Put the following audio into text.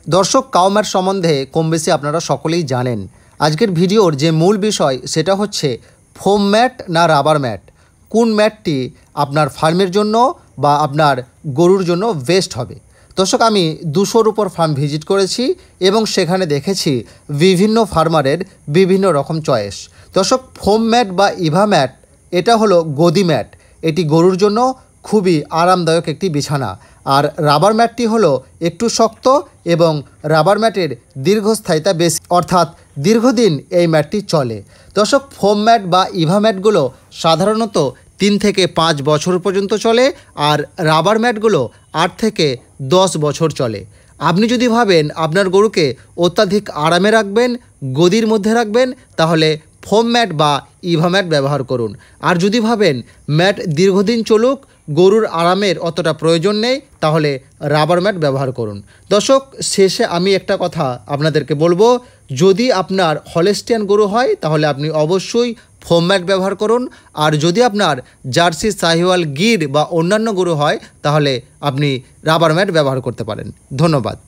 দর্শক, cow mat সম্বন্ধে কম বেশি আপনারা সকলেই জানেন। আজকের ভিডিওর যে মূল বিষয় সেটা হচ্ছে ফোম ম্যাট না রাবার ম্যাট, কোন ম্যাটটি আপনার ফার্মের জন্য বা আপনার গরুর জন্য বেস্ট হবে। দর্শক, আমি 200-র উপর ফার্ম ভিজিট করেছি এবং সেখানে দেখেছি বিভিন্ন ফার্মারের বিভিন্ন রকম চয়েস। দর্শক, ফোম ম্যাট বা ইভা ম্যাট এটা হলো গদি ম্যাট। এটি গরুর জন্য খুবই আরামদায়ক একটি বিছানা। আর রাবার ম্যাটটি হলো একটু শক্ত এবং রাবার ম্যাটের দীর্ঘস্থায়িতা বেশি, অর্থাৎ দীর্ঘদিন এই ম্যাটটি চলে। দর্শক, ফোম ম্যাট বা ইভা ম্যাটগুলো সাধারণত 3 থেকে 5 বছর পর্যন্ত চলে, আর রাবার ম্যাটগুলো 8 থেকে 10 বছর চলে। আপনি যদি ভাবেন আপনার গরুকে অত্যাধিক আরামে রাখবেন, গদির মধ্যে রাখবেন, তাহলে ফোম ম্যাট বা ইভা ম্যাট ব্যবহার করুন। আর যদি ভাবেন ম্যাট দীর্ঘদিন চলুক, গরুর আরামের অতটা প্রয়োজন নেই, তাহলে রাবার ম্যাট ব্যবহার করুন। দর্শক, শেষে আমি একটা কথা আপনাদেরকে বলবো, যদি আপনার হলস্টিয়ান গরু হয় তাহলে আপনি অবশ্যই ফোম ম্যাট ব্যবহার করুন। আর যদি আপনার জার্সি, শাহিওয়াল, গির বা অন্যান্য গরু হয় তাহলে আপনি রাবার ম্যাট ব্যবহার করতে পারেন। ধন্যবাদ।